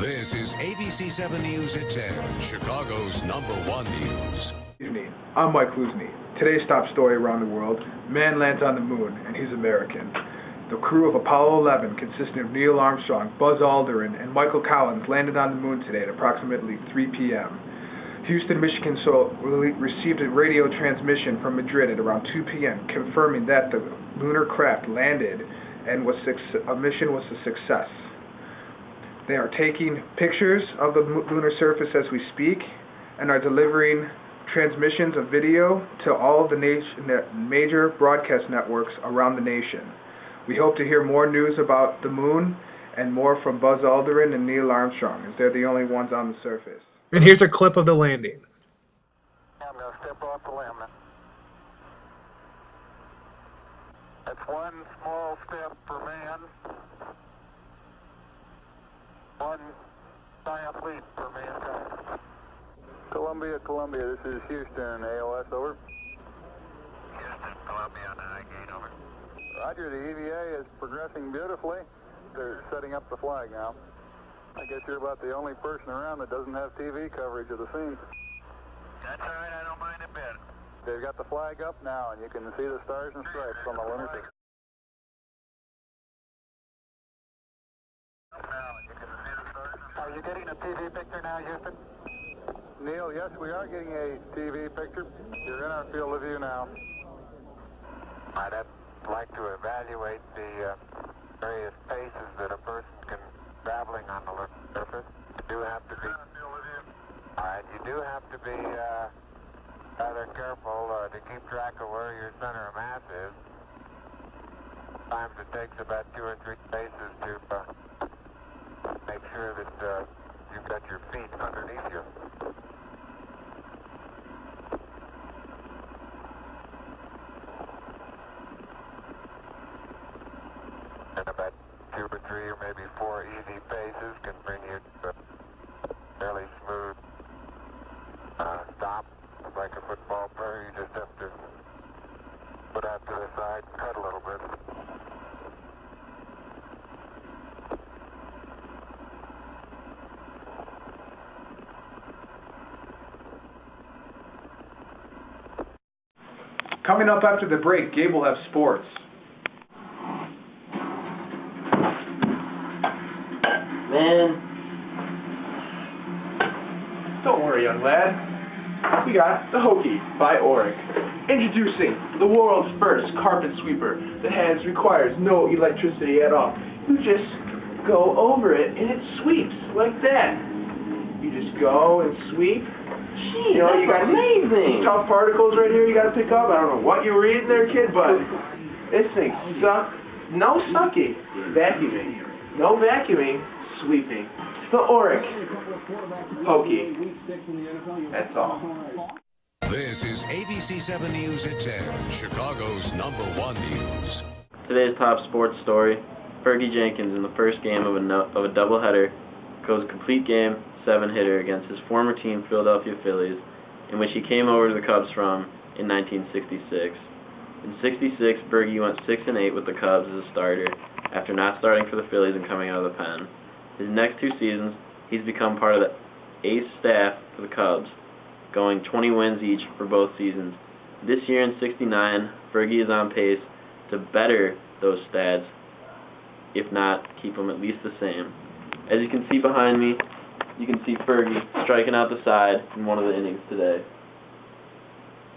This is ABC 7 News at 10, Chicago's #1 news. Evening. I'm Mike Kluz. Today's top story around the world: man lands on the moon, and he's American. The crew of Apollo 11, consisting of Neil Armstrong, Buzz Aldrin, and Michael Collins, landed on the moon today at approximately 3 p.m. Houston, Michigan received a radio transmission from Madrid at around 2 p.m. confirming that the lunar craft landed and a mission was a success. They are taking pictures of the lunar surface as we speak and are delivering transmissions of video to all of the major broadcast networks around the nation. We hope to hear more news about the moon and more from Buzz Aldrin and Neil Armstrong, as they're the only ones on the surface. And here's a clip of the landing. I'm going to step off the limb. That's one small step for man, one giant leap for mankind. Columbia, this is Houston, AOS, over. Houston, Columbia, Gate, over. Roger, the EVA is progressing beautifully. They're setting up the flag now. I guess you're about the only person around that doesn't have TV coverage of the scene. That's all right, I don't mind a bit. They've got the flag up now, and you can see the stars and stripes on the lunar system. Are you getting a TV picture now, Houston? Neil, yes, we are getting a TV picture. You're in our field of view now. I'd like to evaluate the various paces that a person can traveling on the lunar surface. You do have to be. All right, you do have to be rather careful to keep track of where your center of mass is. Sometimes it takes about 2 or 3 paces to make sure that you've got your feet underneath you. And about 2 or 3 or maybe 4 easy paces can bring you to a fairly smooth stop. Like a football player, you just have to put out to the side and cut a little bit. Coming up after the break, Gabe will have sports. Man. Don't worry, young lad. We got the Hokey by Oric. Introducing the world's first carpet sweeper that requires no electricity at all. You just go over it and it sweeps like that. You just go and sweep. Gee, You know, you got amazing. tough particles right here you got to pick up. I don't know what you were eating there, kid, but this thing no sucking, vacuuming. No vacuuming, sweeping. The Oric Hokey. That's all. This is ABC 7 News at 10, Chicago's #1 news. Today's top sports story: Fergie Jenkins in the first game of a doubleheader goes complete game 7-hitter against his former team Philadelphia Phillies, in which he came over to the Cubs from in 1966. In '66, Fergie went 6-8 with the Cubs as a starter after not starting for the Phillies and coming out of the pen. His next 2 seasons, he's become part of the ace staff for the Cubs, going 20 wins each for both seasons. This year in '69, Fergie is on pace to better those stats, if not keep them at least the same. As you can see behind me, you can see Fergie striking out the side in one of the innings today.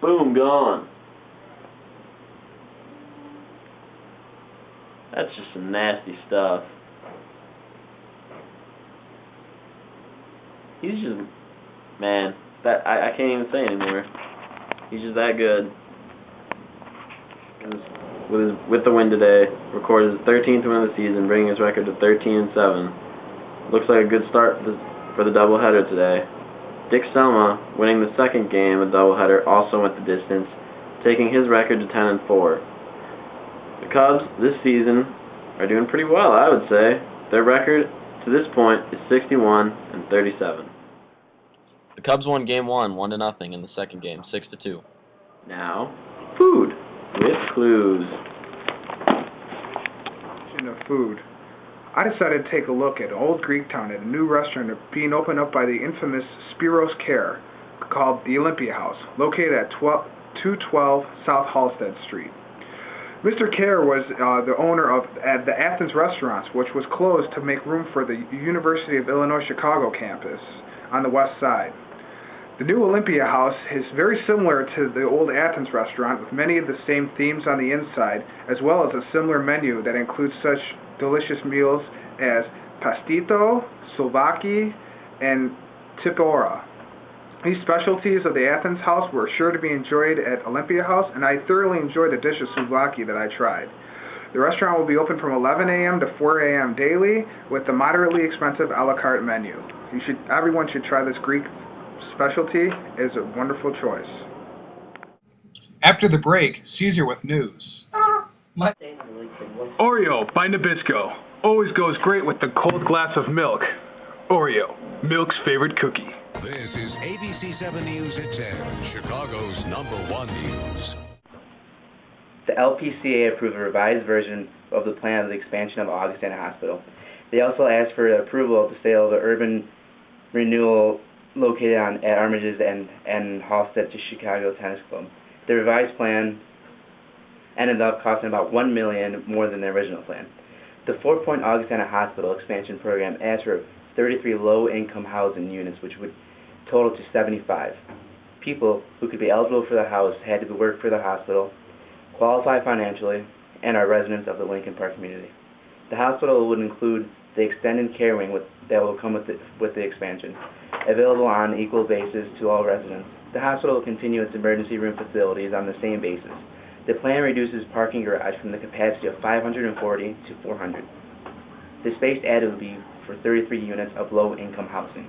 Boom, gone. That's just some nasty stuff. He's just, man, that I can't even say anymore. He's just that good. With the win today, recorded his 13th win of the season, bringing his record to 13-7. Looks like a good start for the doubleheader today. Dick Selma, winning the second game of the doubleheader, also went the distance, taking his record to 10-4. The Cubs this season are doing pretty well, I would say. Their record to this point is 61-37. The Cubs won Game 1, 1-0 in the second game, 6-2. Now, food with Kluz. Food. I decided to take a look at old Greektown at a new restaurant being opened up by the infamous Spiros Care called the Olympia House, located at 212 South Halsted Street. Mr. Kerr was the owner of the Athens Restaurants, which was closed to make room for the University of Illinois Chicago campus on the west side. The new Olympia House is very similar to the old Athens restaurant, with many of the same themes on the inside, as well as a similar menu that includes such delicious meals as pastito, souvlaki, and tipora. These specialties of the Athens House were sure to be enjoyed at Olympia House, and I thoroughly enjoyed the dish of souvlaki that I tried. The restaurant will be open from 11 a.m. to 4 a.m. daily, with the moderately expensive a la carte menu. Everyone should try this Greek specialty. It is a wonderful choice. After the break, Cesar with news. Oreo by Nabisco. Always goes great with the cold glass of milk. Oreo, milk's favorite cookie. This is ABC 7 News at 10, Chicago's #1 news. The LPCA approved a revised version of the plan of the expansion of Augustana Hospital. They also asked for approval of the sale of the urban renewal located at Armitage's and Halsted to Chicago Tennis Club. The revised plan ended up costing about $1 million more than the original plan. The 4-point Augustana Hospital expansion program asked for 33 low-income housing units, which would total to 75. People who could be eligible for the house had to work for the hospital, qualify financially, and are residents of the Lincoln Park community. The hospital would include the extended care wing that will come with the expansion, available on equal basis to all residents. The hospital will continue its emergency room facilities on the same basis. The plan reduces parking garage from the capacity of 540 to 400. The space added would be for 33 units of low-income housing.